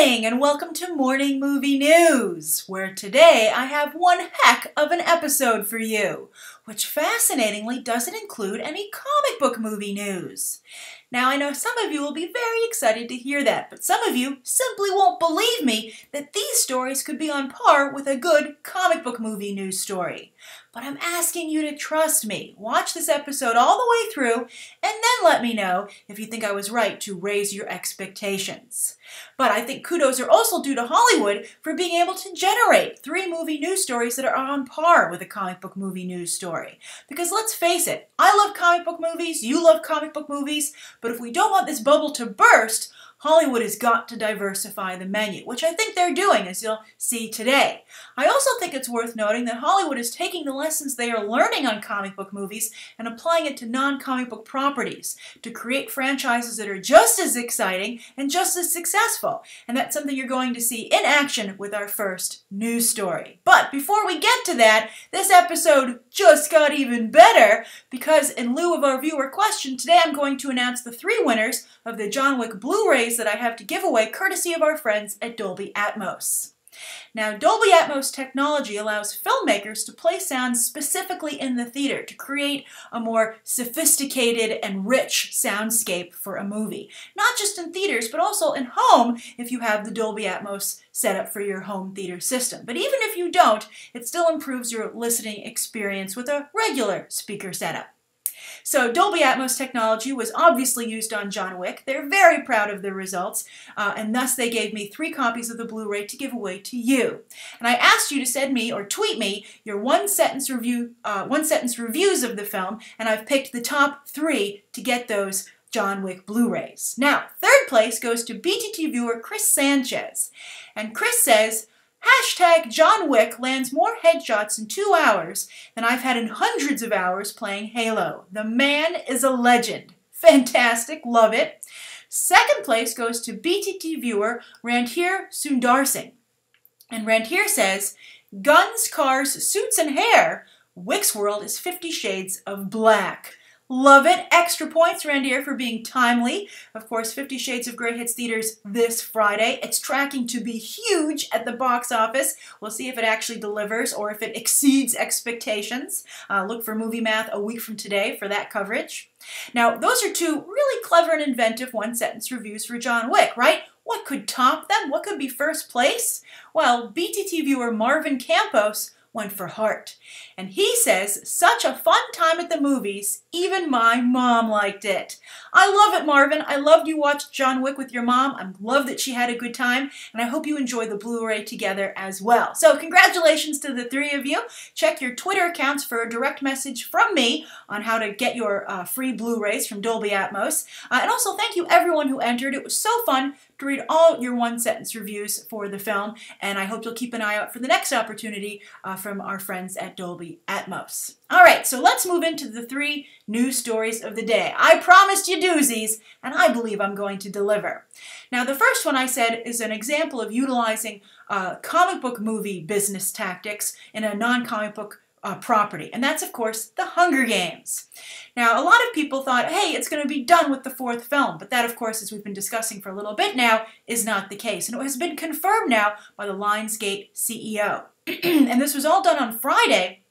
morning and welcome to Morning Movie News, where today I have one heck of an episode for you, which fascinatingly doesn't include any comic book movie news. Now I know some of you will be very excited to hear that, but some of you simply won't believe me that these stories could be on par with a good comic book movie news story. But I'm asking you to trust me. Watch this episode all the way through and then let me know if you think I was right to raise your expectations. But I think kudos are also due to Hollywood for being able to generate 3 movie news stories that are on par with a comic book movie news story. Because let's face it, I love comic book movies, you love comic book movies, but if we don't want this bubble to burst, Hollywood has got to diversify the menu, which I think they're doing, as you'll see today. I also think it's worth noting that Hollywood is taking the lessons they are learning on comic book movies and applying it to non-comic book properties to create franchises that are just as exciting and just as successful. And that's something you're going to see in action with our first news story. But before we get to that, this episode just got even better because in lieu of our viewer question, today I'm going to announce the 3 winners of the John Wick Blu-rays that I have to give away courtesy of our friends at Dolby Atmos. Now, Dolby Atmos technology allows filmmakers to play sound specifically in the theater to create a more sophisticated and rich soundscape for a movie. Not just in theaters, but also in home if you have the Dolby Atmos set up for your home theater system. But even if you don't, it still improves your listening experience with a regular speaker setup. So Dolby Atmos technology was obviously used on John Wick. They're very proud of the results, and thus they gave me 3 copies of the Blu-ray to give away to you. And I asked you to send me or tweet me your one-sentence reviews of the film, and I've picked the top 3 to get those John Wick Blu-rays. Now, 3rd place goes to BTT viewer Chris Sanchez, and Chris says, #John Wick lands more headshots in 2 hours than I've had in hundreds of hours playing Halo. The man is a legend. Fantastic, love it. 2nd place goes to BTT viewer Randhir Sundarsing. And Randhir says, guns, cars, suits, and hair. Wick's world is 50 Shades of Black. Love it. Extra points, Randhir, for being timely. Of course, 50 Shades of Grey hits theaters this Friday. It's tracking to be huge at the box office. We'll see if it actually delivers or if it exceeds expectations. Look for Movie Math a week from today for that coverage. Now, those are 2 really clever and inventive one-sentence reviews for John Wick, right? What could top them? What could be first place? Well, BTT viewer Marvin Campos went for Heart. And he says, such a fun time at the movies, even my mom liked it. I love it, Marvin. I loved you watched John Wick with your mom. I love that she had a good time, and I hope you enjoy the Blu-ray together as well. So congratulations to the 3 of you. Check your Twitter accounts for a direct message from me on how to get your free Blu-rays from Dolby Atmos. And also thank you everyone who entered. It was so fun to read all your one-sentence reviews for the film, and I hope you'll keep an eye out for the next opportunity from our friends at Dolby Atmos. All right, so let's move into the 3 news stories of the day. I promised you doozies, and I believe I'm going to deliver. Now, the first one I said is an example of utilizing comic book movie business tactics in a non-comic book property, and that's, of course, the Hunger Games. Now, a lot of people thought, hey, it's going to be done with the 4th film, but that, of course, as we've been discussing for a little bit now, is not the case, and it has been confirmed now by the Lionsgate CEO. And this was all done on Friday,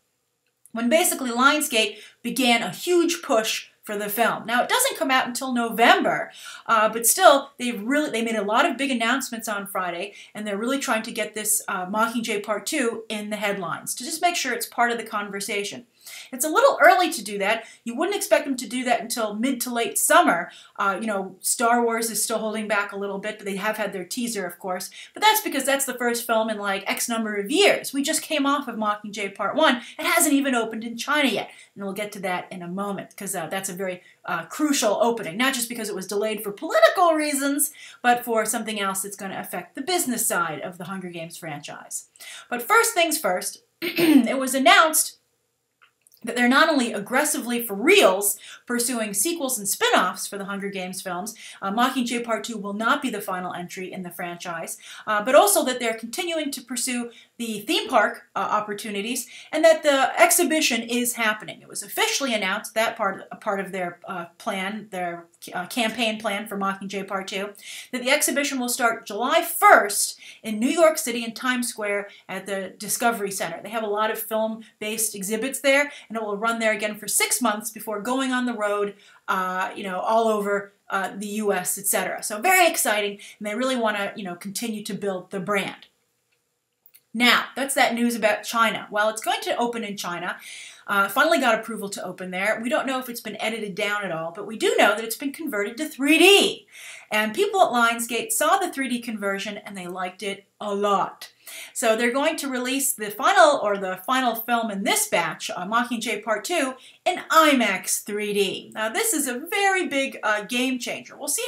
when basically Lionsgate began a huge push for the film. Now, it doesn't come out until November, but still, they made a lot of big announcements on Friday, and they're really trying to get this Mockingjay Part 2 in the headlines, to just make sure it's part of the conversation. It's a little early to do that. You wouldn't expect them to do that until mid to late summer. You know, Star Wars is still holding back a little bit, but they have had their teaser, of course. But that's because that's the first film in like X number of years. We just came off of Mockingjay Part 1. It hasn't even opened in China yet. And we'll get to that in a moment, because that's a very crucial opening. Not just because it was delayed for political reasons, but for something else that's going to affect the business side of the Hunger Games franchise. But first things first, it was announced that they're not only aggressively for reals pursuing sequels and spin-offs for the Hunger Games films, Mockingjay Part 2 will not be the final entry in the franchise, but also that they're continuing to pursue the theme park opportunities, and that the exhibition is happening. It was officially announced, that part of their plan, their campaign plan for Mockingjay Part 2, that the exhibition will start July 1st in New York City in Times Square at the Discovery Center. They have a lot of film-based exhibits there, and it will run there again for 6 months before going on the road, all over the U.S., etc. So very exciting, and they really want to, continue to build the brand. Now, that's that news about China. Well, it's going to open in China. Finally got approval to open there. We don't know if it's been edited down at all, but we do know that it's been converted to 3D. And people at Lionsgate saw the 3D conversion and they liked it a lot. So they're going to release the final film in this batch, Mockingjay Part 2, in IMAX 3D. Now this is a very big game changer. We'll see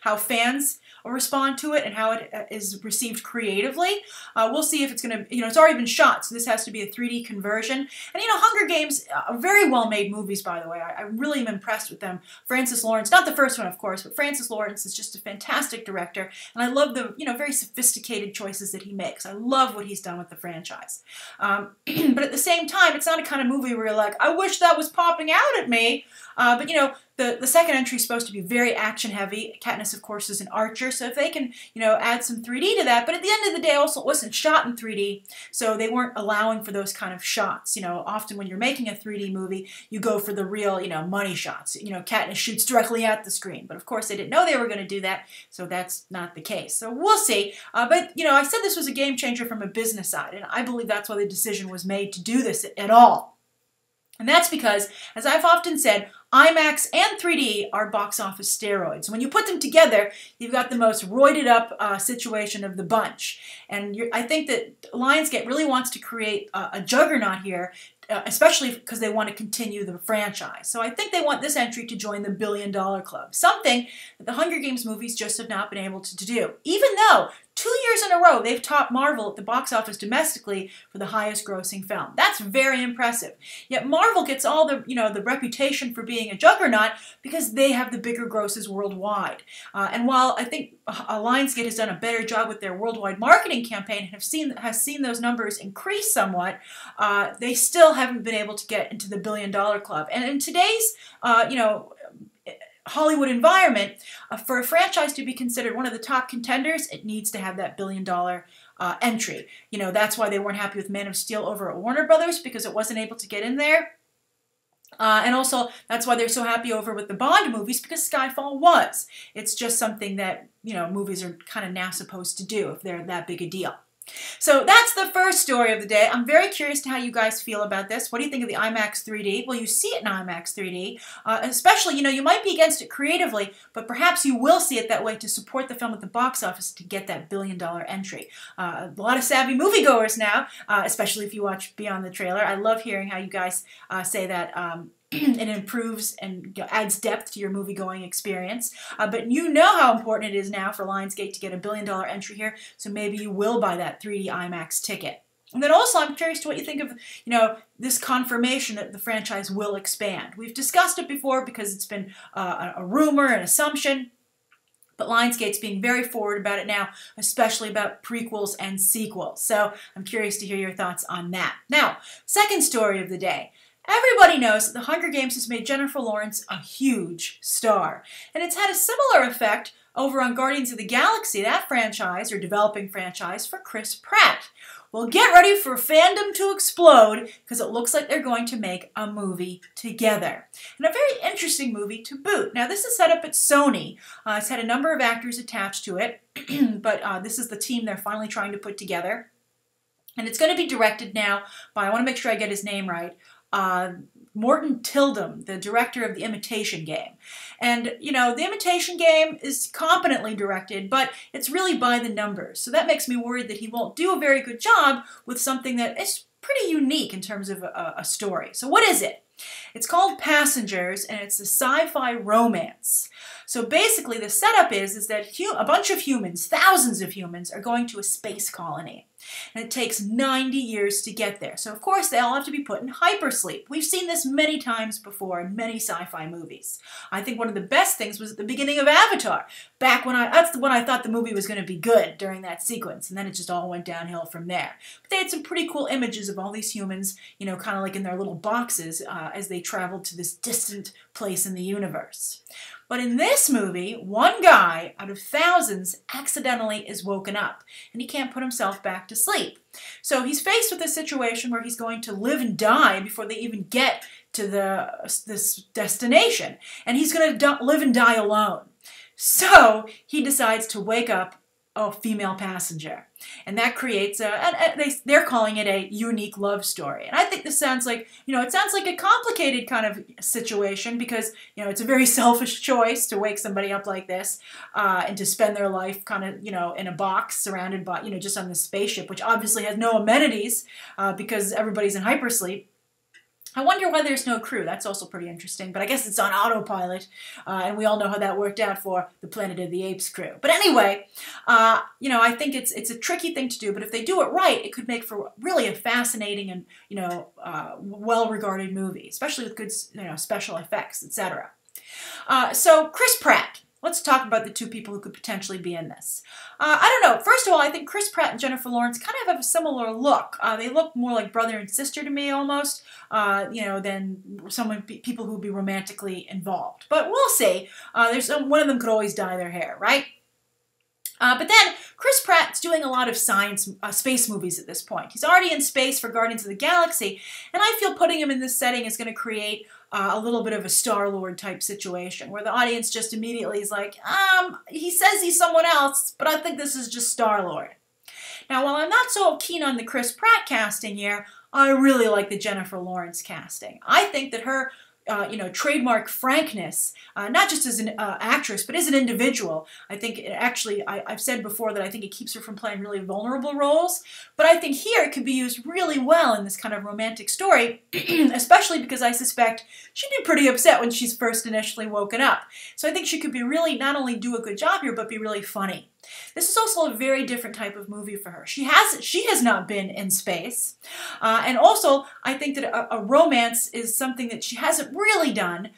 how fans respond to it and how it is received creatively. We'll see if it's going to, it's already been shot, so this has to be a 3D conversion. And Hunger Games, very well-made movies, by the way. I really am impressed with them. Francis Lawrence, not the first one, of course, but Francis Lawrence is just a fantastic director, and I love the, very sophisticated choices that he makes. I love what he's done with the franchise. But at the same time, it's not a kind of movie where you're like, I wish that was popping out at me. But the second entry is supposed to be very action-heavy. Katniss, of course, is an archer, so if they can, add some 3D to that. But at the end of the day, also, it wasn't shot in 3D, so they weren't allowing for those kind of shots. Often when you're making a 3D movie, you go for the real, money shots. Katniss shoots directly at the screen. But of course, they didn't know they were going to do that, so that's not the case. So we'll see. But, I said this was a game changer from a business side, and I believe that's why the decision was made to do this at all. And that's because, as I've often said, IMAX and 3D are box office steroids. When you put them together, you've got the most roided up situation of the bunch. And I think that Lionsgate really wants to create a juggernaut here, especially because they want to continue the franchise. So I think they want this entry to join the $1 billion club, something that the Hunger Games movies just have not been able to do. Even though 2 years in a row they've topped Marvel at the box office domestically for the highest grossing film. That's very impressive. Yet Marvel gets all the, the reputation for being a juggernaut because they have the bigger grosses worldwide. And while I think Lionsgate has done a better job with their worldwide marketing campaign and has seen those numbers increase somewhat, they still haven't been able to get into the $1 billion club. And in today's, Hollywood environment, for a franchise to be considered one of the top contenders, it needs to have that $1 billion entry. That's why they weren't happy with Man of Steel over at Warner Brothers, because it wasn't able to get in there. And also, that's why they're so happy over with the Bond movies, because Skyfall was. It's just something that, movies are kind of now supposed to do if they're that big a deal. So that's the first story of the day. I'm very curious to how you guys feel about this. What do you think of the IMAX 3D? Will you see it in IMAX 3D? Especially, you might be against it creatively, but perhaps you will see it that way to support the film at the box office to get that $1 billion entry. A lot of savvy moviegoers now, especially if you watch Beyond the Trailer. I love hearing how you guys say that it improves and adds depth to your movie-going experience. But you know how important it is now for Lionsgate to get a $1 billion entry here, so maybe you will buy that 3D IMAX ticket. And then also, I'm curious to what you think of, this confirmation that the franchise will expand. We've discussed it before because it's been a rumor, an assumption, but Lionsgate's being very forward about it now, especially about prequels and sequels. So I'm curious to hear your thoughts on that. Now, second story of the day. Everybody knows that The Hunger Games has made Jennifer Lawrence a huge star. And it's had a similar effect over on Guardians of the Galaxy, that franchise, or developing franchise, for Chris Pratt. Well, get ready for fandom to explode, because it looks like they're going to make a movie together. And a very interesting movie to boot. Now, this is set up at Sony. It's had a number of actors attached to it, but this is the team they're finally trying to put together. And it's going to be directed now by, I want to make sure I get his name right, Morton Tildum, the director of The Imitation Game. And, The Imitation Game is competently directed, but it's really by the numbers. So that makes me worried that he won't do a very good job with something that is pretty unique in terms of a story. So what is it? It's called Passengers, and it's a sci-fi romance. So basically the setup is that a bunch of humans, thousands of humans, are going to a space colony. And it takes 90 years to get there. So of course they all have to be put in hypersleep. We've seen this many times before in many sci-fi movies. I think one of the best things was at the beginning of Avatar. That's when I thought the movie was going to be good, during that sequence. And then it just all went downhill from there. But they had some pretty cool images of all these humans, you know, kind of like in their little boxes as they traveled to this distant place in the universe. But in this movie, one guy out of thousands accidentally is woken up, and he can't put himself back to sleep. So he's faced with a situation where he's going to live and die before they even get to this destination, and he's going to live and die alone. So he decides to wake up a female passenger, and that creates they're calling it a unique love story. And I think this sounds like, you know, it sounds like a complicated kind of situation, because, you know, it's a very selfish choice to wake somebody up like this and to spend their life kind of, you know, in a box surrounded by, you know, just on this spaceship, which obviously has no amenities because everybody's in hypersleep. I wonder why there's no crew. That's also pretty interesting, but I guess it's on autopilot, and we all know how that worked out for the Planet of the Apes crew. But anyway, you know, I think it's a tricky thing to do, but if they do it right, it could make for really a fascinating and, you know, well-regarded movie, especially with good, you know, special effects, etc. So Chris Pratt. Let's talk about the two people who could potentially be in this. I don't know. First of all, I think Chris Pratt and Jennifer Lawrence kind of have a similar look. They look more like brother and sister to me, almost, you know, than people who would be romantically involved. But we'll see. One of them could always dye their hair, right? But then Chris Pratt's doing a lot of space movies at this point. He's already in space for Guardians of the Galaxy, and I feel putting him in this setting is going to create a little bit of a Star-Lord type situation, where the audience just immediately is like, he says he's someone else, but I think this is just Star-Lord. Now, while I'm not so keen on the Chris Pratt casting here, I really like the Jennifer Lawrence casting. I think that her you know, trademark frankness, not just as an actress, but as an individual. I think I've said before that I think it keeps her from playing really vulnerable roles, but I think here it could be used really well in this kind of romantic story, especially because I suspect she'd be pretty upset when she's first initially woken up. So I think she could be really, not only do a good job here, but be really funny. This is also a very different type of movie for her. She has not been in space. And also, I think that a romance is something that she hasn't really done,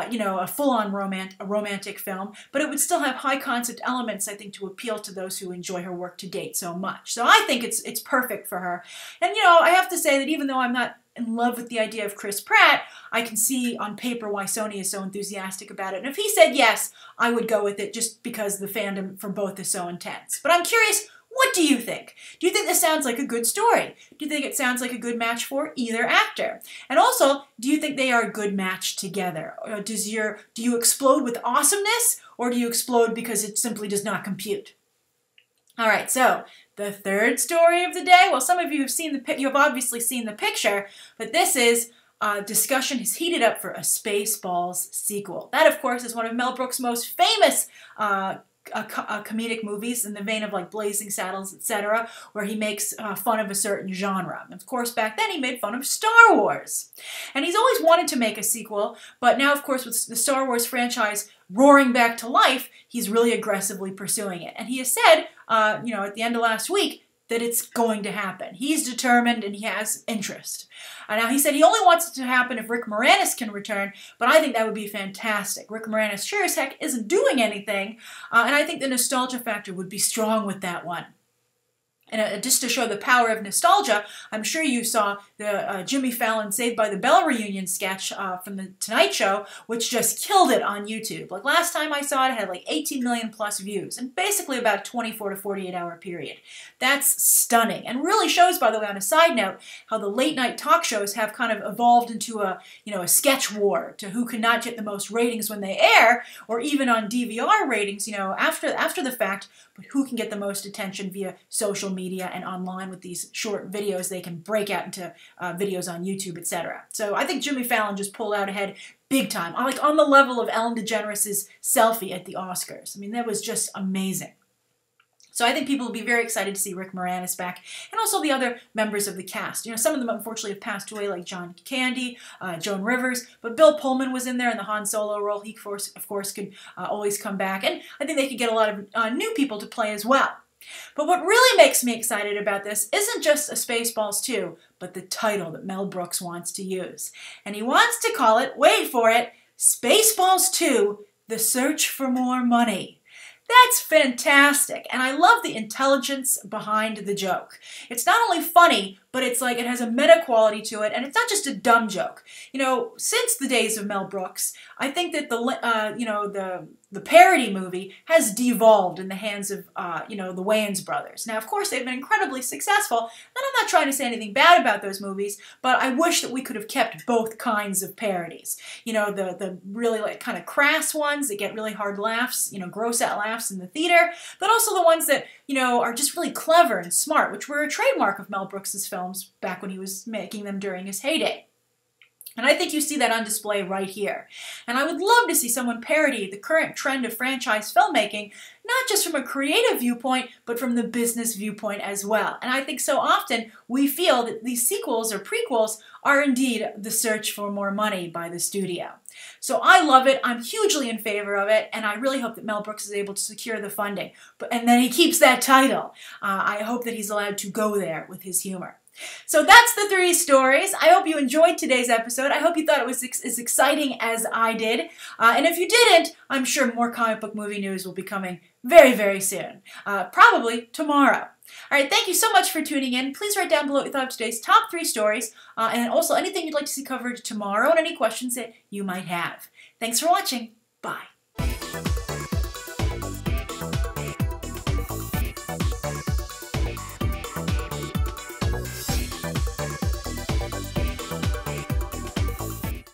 you know, a full-on romantic film, but it would still have high-concept elements, I think, to appeal to those who enjoy her work to date so much. So I think it's perfect for her. And, you know, I have to say that even though I'm not in love with the idea of Chris Pratt, I can see on paper why Sony is so enthusiastic about it. And if he said yes, I would go with it just because the fandom for both is so intense. But I'm curious, what do you think? Do you think this sounds like a good story? Do you think it sounds like a good match for either actor? And also, do you think they are a good match together? Or do you explode with awesomeness, or do you explode because it simply does not compute? All right, so the third story of the day. Well, some of you have obviously seen the picture, but this is discussion has heated up for a Spaceballs sequel. That, of course, is one of Mel Brooks' most famous comedic movies, in the vein of like Blazing Saddles, etc., where he makes fun of a certain genre. And of course, back then he made fun of Star Wars. And he's always wanted to make a sequel, but now, of course, with the Star Wars franchise roaring back to life, he's really aggressively pursuing it. And he has said, you know, at the end of last week, that it's going to happen. He's determined and he has interest. Now, he said he only wants it to happen if Rick Moranis can return, but I think that would be fantastic. Rick Moranis sure as heck isn't doing anything, and I think the nostalgia factor would be strong with that one. And just to show the power of nostalgia, I'm sure you saw the Jimmy Fallon Saved by the Bell reunion sketch from The Tonight Show, which just killed it on YouTube. Like last time I saw it, it had like 18 million plus views, and basically about a 24 to 48 hour period. That's stunning, and really shows, by the way, on a side note, how the late night talk shows have kind of evolved into a sketch war to who can not get the most ratings when they air, or even on DVR ratings, after the fact, but who can get the most attention via social media and online with these short videos they can break out into videos on YouTube, etc. So I think Jimmy Fallon just pulled out ahead big time, like on the level of Ellen DeGeneres' selfie at the Oscars. I mean, that was just amazing. So I think people will be very excited to see Rick Moranis back, and also the other members of the cast. You know, some of them unfortunately have passed away, like John Candy, Joan Rivers, but Bill Pullman was in there in the Han Solo role. He, of course, could always come back, and I think they could get a lot of new people to play as well. But what really makes me excited about this isn't just a Spaceballs 2, but the title that Mel Brooks wants to use. And he wants to call it, wait for it, Spaceballs 2, The Search for More Money. That's fantastic, and I love the intelligence behind the joke. It's not only funny, but it's like it has a meta quality to it, and it's not just a dumb joke. You know, since the days of Mel Brooks, I think that the parody movie has devolved in the hands of the Wayans brothers. Now, of course, they've been incredibly successful, and I'm not trying to say anything bad about those movies, but I wish that we could have kept both kinds of parodies. You know, the really like kind of crass ones that get really hard laughs, you know, gross out laughs in the theater, but also the ones that, you know, are just really clever and smart, which were a trademark of Mel Brooks's films back when he was making them during his heyday. And I think you see that on display right here. And I would love to see someone parody the current trend of franchise filmmaking, not just from a creative viewpoint, but from the business viewpoint as well. And I think so often we feel that these sequels or prequels are indeed the search for more money by the studio. So I love it, I'm hugely in favor of it, and I really hope that Mel Brooks is able to secure the funding. And then he keeps that title. I hope that he's allowed to go there with his humor. So that's the 3 stories. I hope you enjoyed today's episode. I hope you thought it was as exciting as I did. And if you didn't, I'm sure more comic book movie news will be coming very, very soon. Probably tomorrow. All right, thank you so much for tuning in. Please write down below what you thought of today's top 3 stories, and also anything you'd like to see covered tomorrow and any questions that you might have. Thanks for watching. Bye.